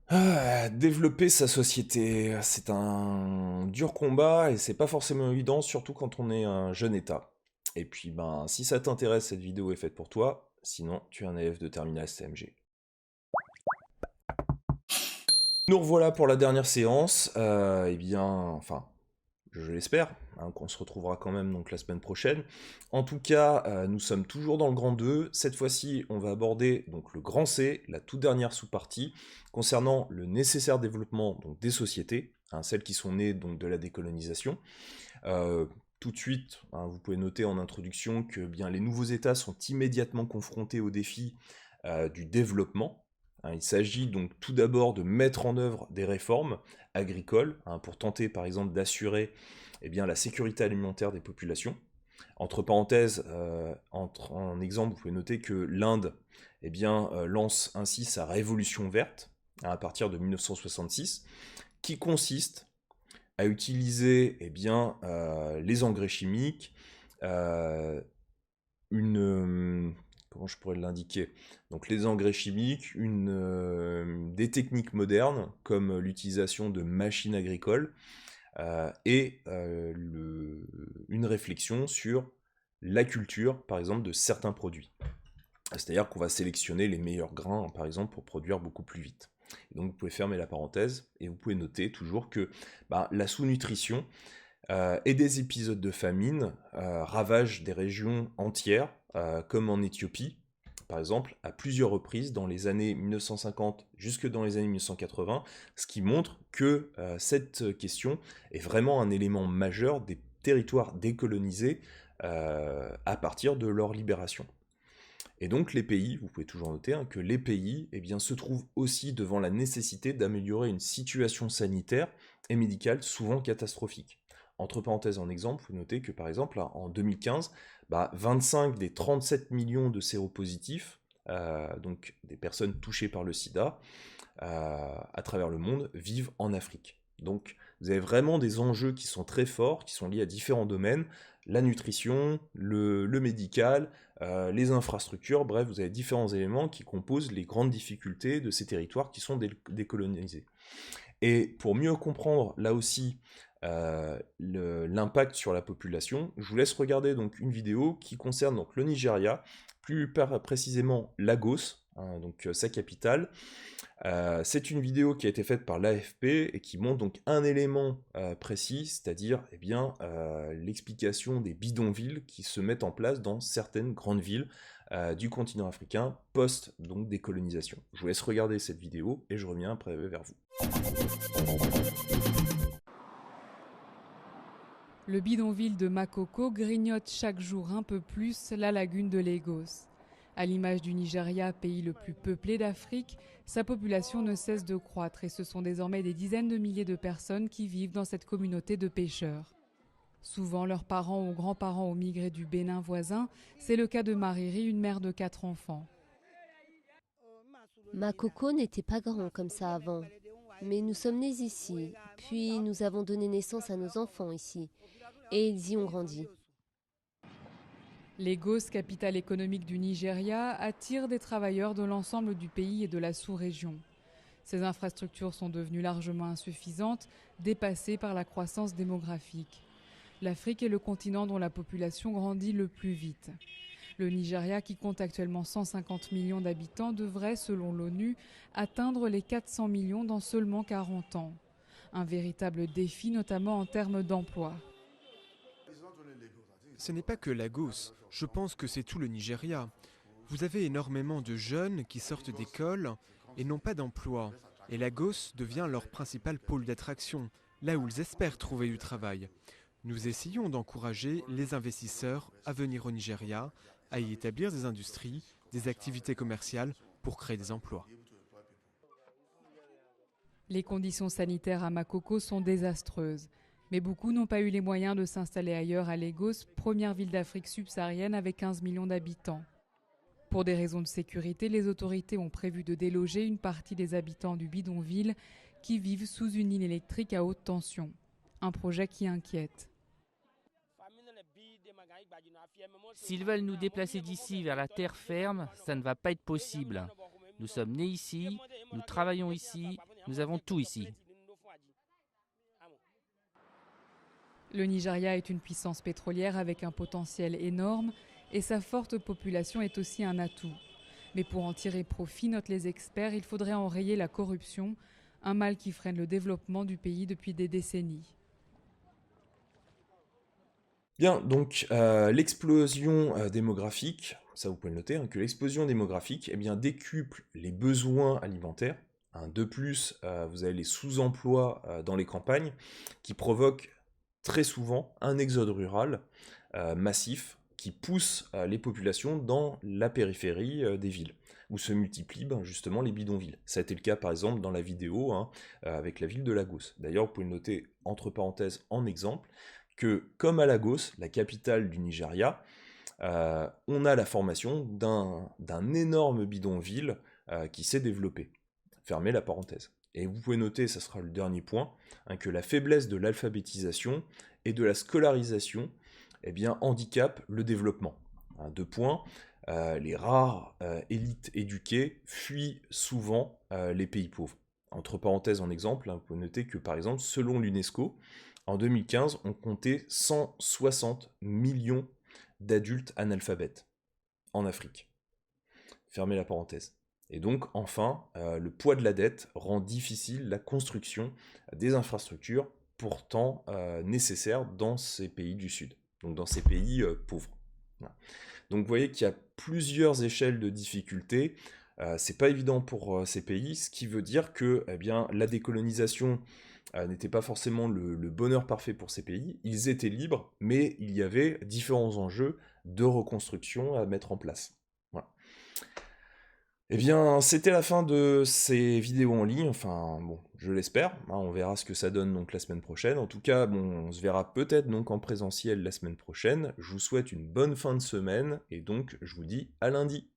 Développer sa société, c'est un dur combat et c'est pas forcément évident, surtout quand on est un jeune État. Et puis, ben, si ça t'intéresse, cette vidéo est faite pour toi. Sinon, tu es un élève de terminale CMG. Nous revoilà pour la dernière séance. Eh bien, enfin, je l'espère, hein, qu'on se retrouvera quand même donc la semaine prochaine. En tout cas, nous sommes toujours dans le grand 2. Cette fois-ci, on va aborder donc le grand C, la toute dernière sous-partie, concernant le nécessaire développement donc, des sociétés, hein, celles qui sont nées donc, de la décolonisation. Tout de suite, hein, vous pouvez noter en introduction que bien, les nouveaux États sont immédiatement confrontés au défi du développement. Hein. Il s'agit donc tout d'abord de mettre en œuvre des réformes agricoles, hein, pour tenter par exemple d'assurer eh bien, la sécurité alimentaire des populations. Entre parenthèses, en exemple, vous pouvez noter que l'Inde eh bien, lance ainsi sa révolution verte, hein, à partir de 1966, qui consiste à utiliser eh bien, les engrais chimiques, euh, comment je pourrais l'indiquer? Donc les engrais chimiques, des techniques modernes comme l'utilisation de machines agricoles et une réflexion sur la culture, par exemple, de certains produits. C'est-à-dire qu'on va sélectionner les meilleurs grains, par exemple, pour produire beaucoup plus vite. Et donc vous pouvez fermer la parenthèse et vous pouvez noter toujours que bah, la sous-nutrition et des épisodes de famine ravagent des régions entières, comme en Éthiopie, par exemple, à plusieurs reprises dans les années 1950 jusque dans les années 1980, ce qui montre que cette question est vraiment un élément majeur des territoires décolonisés à partir de leur libération. Et donc les pays, vous pouvez toujours noter, hein, que les pays eh bien, se trouvent aussi devant la nécessité d'améliorer une situation sanitaire et médicale souvent catastrophique. Entre parenthèses en exemple, vous notez que par exemple en 2015, 25 des 37 millions de séropositifs, donc des personnes touchées par le sida, à travers le monde, vivent en Afrique. Donc vous avez vraiment des enjeux qui sont très forts, qui sont liés à différents domaines, la nutrition, le médical, les infrastructures, bref, vous avez différents éléments qui composent les grandes difficultés de ces territoires qui sont décolonisés. Et pour mieux comprendre là aussi l'impact sur la population, je vous laisse regarder donc une vidéo qui concerne donc le Nigeria, plus précisément Lagos, hein, donc sa capitale. C'est une vidéo qui a été faite par l'AFP et qui montre donc un élément précis, c'est-à-dire eh bien, l'explication des bidonvilles qui se mettent en place dans certaines grandes villes du continent africain post donc décolonisation. Je vous laisse regarder cette vidéo et je reviens après vers vous. Le bidonville de Makoko grignote chaque jour un peu plus la lagune de Lagos. À l'image du Nigeria, pays le plus peuplé d'Afrique, sa population ne cesse de croître et ce sont désormais des dizaines de milliers de personnes qui vivent dans cette communauté de pêcheurs. Souvent, leurs parents ou grands-parents ont migré du Bénin voisin. C'est le cas de Mariri, une mère de 4 enfants. Makoko n'était pas grand comme ça avant, mais nous sommes nés ici, puis nous avons donné naissance à nos enfants ici, et ils y ont grandi. Lagos, capitale économique du Nigeria, attire des travailleurs de l'ensemble du pays et de la sous-région. Ces infrastructures sont devenues largement insuffisantes, dépassées par la croissance démographique. L'Afrique est le continent dont la population grandit le plus vite. Le Nigeria, qui compte actuellement 150 millions d'habitants, devrait, selon l'ONU, atteindre les 400 millions dans seulement 40 ans. Un véritable défi, notamment en termes d'emploi. Ce n'est pas que Lagos, je pense que c'est tout le Nigeria. Vous avez énormément de jeunes qui sortent d'école et n'ont pas d'emploi. Et Lagos devient leur principal pôle d'attraction, là où ils espèrent trouver du travail. Nous essayons d'encourager les investisseurs à venir au Nigeria, à y établir des industries, des activités commerciales pour créer des emplois. Les conditions sanitaires à Makoko sont désastreuses. Mais beaucoup n'ont pas eu les moyens de s'installer ailleurs à Lagos, première ville d'Afrique subsaharienne avec 15 millions d'habitants. Pour des raisons de sécurité, les autorités ont prévu de déloger une partie des habitants du bidonville qui vivent sous une ligne électrique à haute tension. Un projet qui inquiète. S'ils veulent nous déplacer d'ici vers la terre ferme, ça ne va pas être possible. Nous sommes nés ici, nous travaillons ici, Nous avons tout ici. Le Nigeria est une puissance pétrolière avec un potentiel énorme et sa forte population est aussi un atout. Mais pour en tirer profit, notent les experts, il faudrait enrayer la corruption, un mal qui freine le développement du pays depuis des décennies. Bien, donc l'explosion démographique, ça vous pouvez le noter, hein, que l'explosion démographique eh bien, décuple les besoins alimentaires. Hein. De plus, vous avez les sous-emplois dans les campagnes qui provoquent très souvent un exode rural massif qui pousse les populations dans la périphérie des villes, où se multiplient justement les bidonvilles. Ça a été le cas par exemple dans la vidéo hein, avec la ville de Lagos. D'ailleurs, vous pouvez noter entre parenthèses en exemple que comme à Lagos, la capitale du Nigeria, on a la formation d'un énorme bidonville qui s'est développé. Fermez la parenthèse. Et vous pouvez noter, ça sera le dernier point, hein, que la faiblesse de l'alphabétisation et de la scolarisation eh bien, handicape le développement. Hein, 2 points, les rares élites éduquées fuient souvent les pays pauvres. Entre parenthèses en exemple, hein, vous pouvez noter que par exemple, selon l'UNESCO, en 2015, on comptait 160 millions d'adultes analphabètes en Afrique. Fermez la parenthèse. Et donc, enfin, le poids de la dette rend difficile la construction des infrastructures pourtant nécessaires dans ces pays du Sud, donc dans ces pays pauvres. Voilà. Donc vous voyez qu'il y a plusieurs échelles de difficultés. C'est pas évident pour ces pays, ce qui veut dire que eh bien, la décolonisation n'était pas forcément le bonheur parfait pour ces pays. Ils étaient libres, mais il y avait différents enjeux de reconstruction à mettre en place. Voilà. Eh bien, c'était la fin de ces vidéos en ligne, enfin, bon, je l'espère, hein, on verra ce que ça donne donc la semaine prochaine. En tout cas, bon, on se verra peut-être donc en présentiel la semaine prochaine. Je vous souhaite une bonne fin de semaine, et donc je vous dis à lundi.